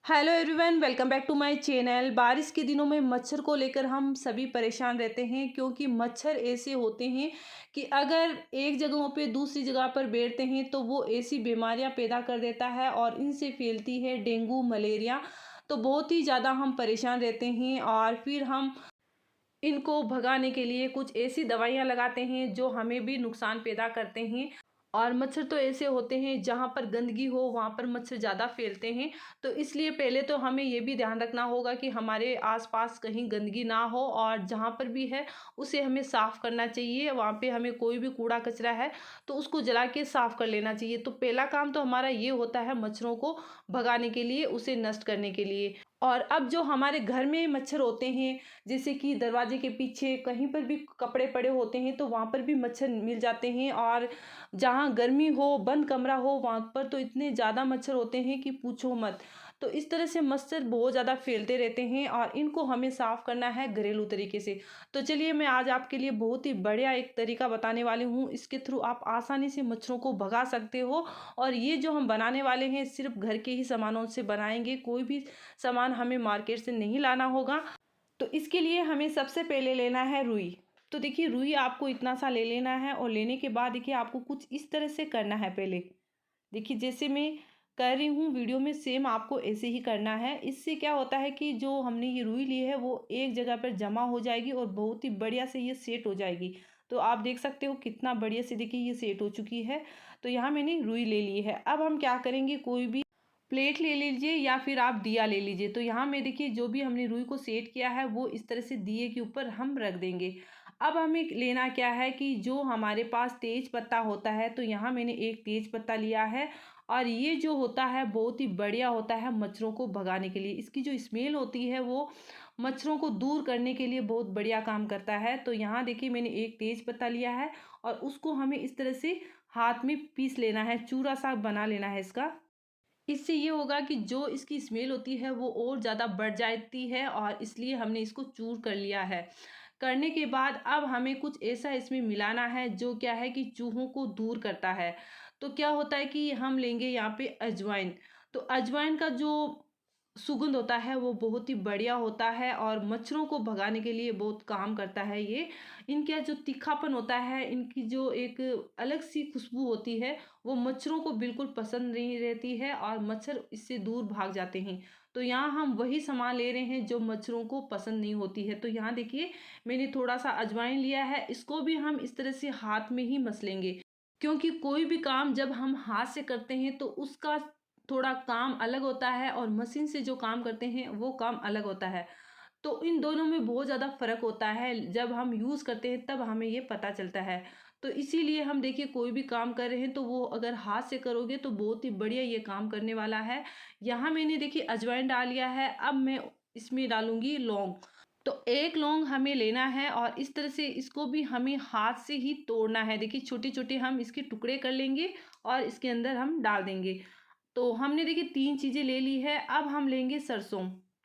Hello everyone, welcome back to my channel. बारिश के दिनों में मच्छर को लेकर हम सभी परेशान रहते हैं, क्योंकि मच्छर ऐसे होते हैं कि अगर एक जगहों पे दूसरी जगह पर बैठते हैं तो वो ऐसी बीमारियां पैदा कर देता है और इनसे फैलती है डेंगू, मलेरिया। तो बहुत ही ज़्यादा हम परेशान रहते हैं और फिर हम इनको भगाने के लिए कुछ ऐसी दवाइयाँ लगाते हैं जो हमें भी नुकसान पैदा करते हैं। और मच्छर तो ऐसे होते हैं, जहाँ पर गंदगी हो वहाँ पर मच्छर ज़्यादा फैलते हैं। तो इसलिए पहले तो हमें ये भी ध्यान रखना होगा कि हमारे आसपास कहीं गंदगी ना हो, और जहाँ पर भी है उसे हमें साफ़ करना चाहिए। वहाँ पे हमें कोई भी कूड़ा कचरा है तो उसको जला के साफ़ कर लेना चाहिए। तो पहला काम तो हमारा ये होता है मच्छरों को भगाने के लिए, उसे नष्ट करने के लिए। और अब जो हमारे घर में मच्छर होते हैं, जैसे कि दरवाजे के पीछे कहीं पर भी कपड़े पड़े होते हैं तो वहाँ पर भी मच्छर मिल जाते हैं। और जहाँ गर्मी हो, बंद कमरा हो, वहाँ पर तो इतने ज़्यादा मच्छर होते हैं कि पूछो मत। तो इस तरह से मच्छर बहुत ज़्यादा फैलते रहते हैं और इनको हमें साफ़ करना है घरेलू तरीके से। तो चलिए, मैं आज आपके लिए बहुत ही बढ़िया एक तरीका बताने वाली हूँ। इसके थ्रू आप आसानी से मच्छरों को भगा सकते हो। और ये जो हम बनाने वाले हैं सिर्फ घर के ही सामानों से बनाएंगे, कोई भी सामान हमें मार्केट से नहीं लाना होगा। तो इसके लिए हमें सबसे पहले लेना है रुई। तो देखिए, रुई आपको इतना सा ले लेना है और लेने के बाद देखिए आपको कुछ इस तरह से करना है। पहले देखिए, जैसे मैं कर रही हूँ वीडियो में, सेम आपको ऐसे ही करना है। इससे क्या होता है कि जो हमने ये रुई ली है वो एक जगह पर जमा हो जाएगी और बहुत ही बढ़िया से ये सेट हो जाएगी। तो आप देख सकते हो कितना बढ़िया से, देखिए ये सेट हो चुकी है। तो यहाँ मैंने रुई ले ली है। अब हम क्या करेंगे, कोई भी प्लेट ले लीजिए या फिर आप दिया ले लीजिए। तो यहाँ में देखिए जो भी हमने रुई को सेट किया है वो इस तरह से दिए के ऊपर हम रख देंगे। अब हमें लेना क्या है कि जो हमारे पास तेज पत्ता होता है, तो यहाँ मैंने एक तेज पत्ता लिया है। और ये जो होता है बहुत ही बढ़िया होता है मच्छरों को भगाने के लिए। इसकी जो स्मेल होती है वो मच्छरों को दूर करने के लिए बहुत बढ़िया काम करता है। तो यहाँ देखिए मैंने एक तेज पत्ता लिया है और उसको हमें इस तरह से हाथ में पीस लेना है, चूरा सा बना लेना है इसका। इससे ये होगा कि जो इसकी स्मेल होती है वो और ज़्यादा बढ़ जाती है, और इसलिए हमने इसको चूर कर लिया है। करने के बाद अब हमें कुछ ऐसा इसमें मिलाना है जो क्या है कि चूहों को दूर करता है। तो क्या होता है कि हम लेंगे यहाँ पे अजवाइन। तो अजवाइन का जो सुगंध होता है वो बहुत ही बढ़िया होता है और मच्छरों को भगाने के लिए बहुत काम करता है ये। इनका जो तीखापन होता है, इनकी जो एक अलग सी खुशबू होती है, वो मच्छरों को बिल्कुल पसंद नहीं रहती है और मच्छर इससे दूर भाग जाते हैं। तो यहाँ हम वही सामान ले रहे हैं जो मच्छरों को पसंद नहीं होती है। तो यहाँ देखिए मैंने थोड़ा सा अजवाइन लिया है, इसको भी हम इस तरह से हाथ में ही मस लेंगे। क्योंकि कोई भी काम जब हम हाथ से करते हैं तो उसका थोड़ा काम अलग होता है और मशीन से जो काम करते हैं वो काम अलग होता है। तो इन दोनों में बहुत ज़्यादा फ़र्क होता है, जब हम यूज़ करते हैं तब हमें ये पता चलता है। तो इसीलिए हम देखिए कोई भी काम कर रहे हैं तो वो अगर हाथ से करोगे तो बहुत ही बढ़िया ये काम करने वाला है। यहाँ मैंने देखिए अजवाइन डाल लिया है। अब मैं इसमें डालूंगी लौंग। तो एक लौंग हमें लेना है और इस तरह से इसको भी हमें हाथ से ही तोड़ना है। देखिए छोटे छोटे हम इसके टुकड़े कर लेंगे और इसके अंदर हम डाल देंगे। तो हमने देखिए 3 चीज़ें ले ली है। अब हम लेंगे सरसों।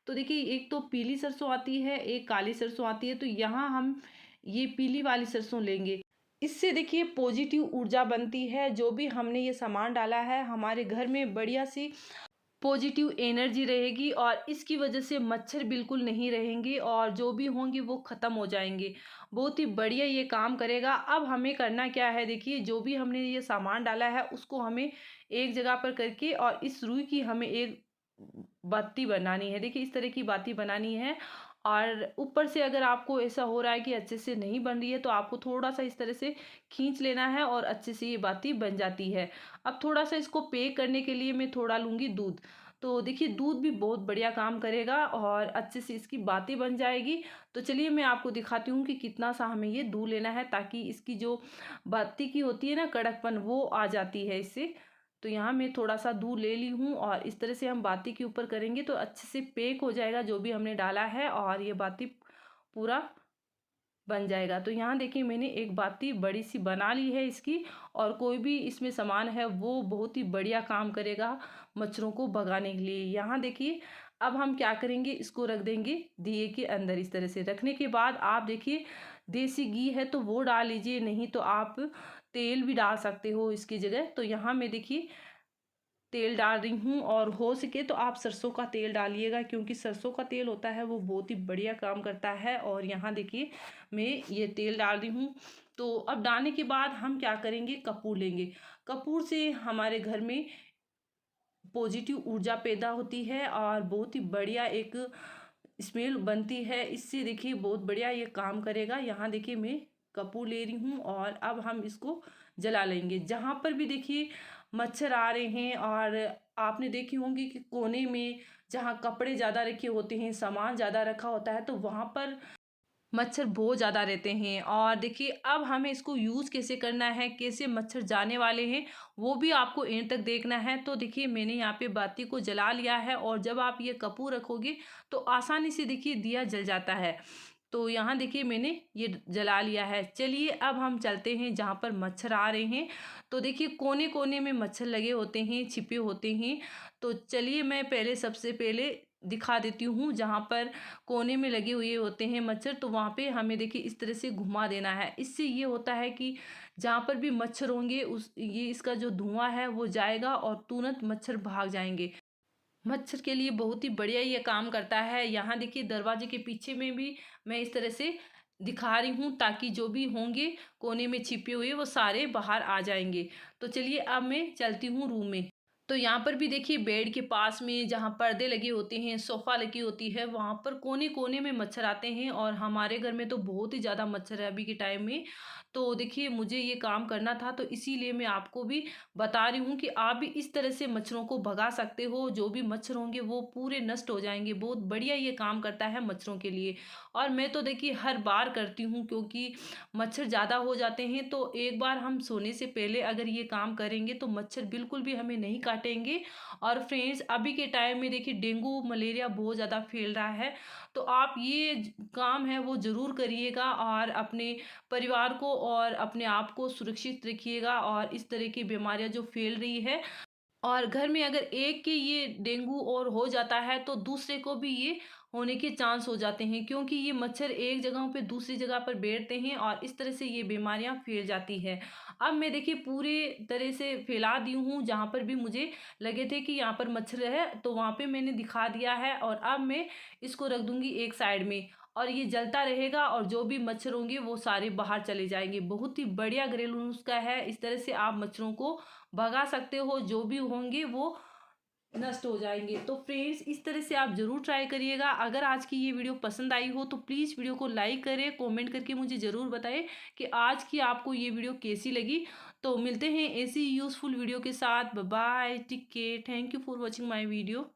तो देखिए एक तो पीली सरसों आती है, एक काली सरसों आती है। तो यहाँ हम ये पीली वाली सरसों लेंगे। इससे देखिए पॉजिटिव ऊर्जा बनती है। जो भी हमने ये सामान डाला है हमारे घर में बढ़िया सी पॉजिटिव एनर्जी रहेगी और इसकी वजह से मच्छर बिल्कुल नहीं रहेंगे और जो भी होंगे वो ख़त्म हो जाएंगे। बहुत ही बढ़िया ये काम करेगा। अब हमें करना क्या है, देखिए जो भी हमने ये सामान डाला है उसको हमें एक जगह पर करके और इस रुई की हमें एक बाती बनानी है। देखिए इस तरह की बाती बनानी है। और ऊपर से अगर आपको ऐसा हो रहा है कि अच्छे से नहीं बन रही है तो आपको थोड़ा सा इस तरह से खींच लेना है और अच्छे से ये बाती बन जाती है। अब थोड़ा सा इसको पेक करने के लिए मैं थोड़ा लूँगी दूध। तो देखिए दूध भी बहुत बढ़िया काम करेगा और अच्छे से इसकी बातें बन जाएगी। तो चलिए मैं आपको दिखाती हूँ कि कितना सा हमें ये दूध लेना है, ताकि इसकी जो बाती की होती है ना कड़कपन, वो आ जाती है इससे। तो यहाँ मैं थोड़ा सा दूध ले ली हूँ और इस तरह से हम बाती के ऊपर करेंगे तो अच्छे से पेक हो जाएगा जो भी हमने डाला है और ये बाती पूरा बन जाएगा। तो यहाँ देखिए मैंने एक बाती बड़ी सी बना ली है इसकी। और कोई भी इसमें सामान है वो बहुत ही बढ़िया काम करेगा मच्छरों को भगाने के लिए। यहाँ देखिए अब हम क्या करेंगे, इसको रख देंगे दिए के अंदर। इस तरह से रखने के बाद आप देखिए देसी घी है तो वो डाल लीजिए, नहीं तो आप तेल भी डाल सकते हो इसकी जगह। तो यहाँ मैं देखिए तेल डाल रही हूँ और हो सके तो आप सरसों का तेल डालिएगा, क्योंकि सरसों का तेल होता है वो बहुत ही बढ़िया काम करता है। और यहाँ देखिए मैं ये तेल डाल रही हूँ। तो अब डालने के बाद हम क्या करेंगे, कपूर लेंगे। कपूर से हमारे घर में पॉजिटिव ऊर्जा पैदा होती है और बहुत ही बढ़िया एक स्मेल बनती है। इससे देखिए बहुत बढ़िया ये काम करेगा। यहाँ देखिए मैं कपूर ले रही हूँ और अब हम इसको जला लेंगे। जहाँ पर भी देखिए मच्छर आ रहे हैं और आपने देखी होंगी कि कोने में जहाँ कपड़े ज़्यादा रखे होते हैं, सामान ज़्यादा रखा होता है, तो वहाँ पर मच्छर बहुत ज़्यादा रहते हैं। और देखिए अब हमें इसको यूज़ कैसे करना है, कैसे मच्छर जाने वाले हैं, वो भी आपको एंड तक देखना है। तो देखिए मैंने यहाँ पे बाती को जला लिया है और जब आप ये कपूर रखोगे तो आसानी से देखिए दिया जल जाता है। तो यहाँ देखिए मैंने ये जला लिया है। चलिए अब हम चलते हैं जहाँ पर मच्छर आ रहे हैं। तो देखिए कोने कोने में मच्छर लगे होते हैं, छिपे होते हैं। तो चलिए मैं पहले सबसे पहले दिखा देती हूँ जहाँ पर कोने में लगे हुए होते हैं मच्छर। तो वहाँ पे हमें देखिए इस तरह से घुमा देना है। इससे ये होता है कि जहाँ पर भी मच्छर होंगे उस ये इसका जो धुआं है वो जाएगा और तुरंत मच्छर भाग जाएंगे। मच्छर के लिए बहुत ही बढ़िया ये काम करता है। यहाँ देखिए दरवाजे के पीछे में भी मैं इस तरह से दिखा रही हूँ, ताकि जो भी होंगे कोने में छिपे हुए वो सारे बाहर आ जाएंगे। तो चलिए अब मैं चलती हूँ रूम में। तो यहाँ पर भी देखिए बेड के पास में जहाँ पर्दे लगे होते हैं, सोफ़ा लगी होती है, वहाँ पर कोने कोने में मच्छर आते हैं और हमारे घर में तो बहुत ही ज़्यादा मच्छर है अभी के टाइम में। तो देखिए मुझे ये काम करना था, तो इसीलिए मैं आपको भी बता रही हूँ कि आप भी इस तरह से मच्छरों को भगा सकते हो। जो भी मच्छर होंगे वो पूरे नष्ट हो जाएंगे। बहुत बढ़िया ये काम करता है मच्छरों के लिए। और मैं तो देखिए हर बार करती हूँ, क्योंकि मच्छर ज़्यादा हो जाते हैं। तो एक बार हम सोने से पहले अगर ये काम करेंगे तो मच्छर बिल्कुल भी हमें नहीं काटेंगे। और फ्रेंड्स अभी के टाइम में देखिए डेंगू मलेरिया बहुत ज़्यादा फैल रहा है। तो आप ये काम है वो ज़रूर करिएगा और अपने परिवार को और अपने आप को सुरक्षित रखिएगा। और इस तरह की बीमारियां जो फैल रही है, और घर में अगर एक के ये डेंगू और हो जाता है तो दूसरे को भी ये होने के चांस हो जाते हैं, क्योंकि ये मच्छर एक जगह पे दूसरी जगह पर बैठते हैं और इस तरह से ये बीमारियां फैल जाती है। अब मैं देखिए पूरे तरह से फैला दी हूँ। जहाँ पर भी मुझे लगे थे कि यहाँ पर मच्छर है तो वहाँ पे मैंने दिखा दिया है। और अब मैं इसको रख दूंगी एक साइड में और ये जलता रहेगा और जो भी मच्छर होंगे वो सारे बाहर चले जाएंगे। बहुत ही बढ़िया घरेलू नुस्खा है। इस तरह से आप मच्छरों को भगा सकते हो, जो भी होंगे वो नष्ट हो जाएंगे। तो फ्रेंड्स इस तरह से आप ज़रूर ट्राई करिएगा। अगर आज की ये वीडियो पसंद आई हो तो प्लीज़ वीडियो को लाइक करें, कमेंट करके मुझे ज़रूर बताएं कि आज की आपको ये वीडियो कैसी लगी। तो मिलते हैं ऐसी यूज़फुल वीडियो के साथ। Bye bye, take care, thank you for watching my video.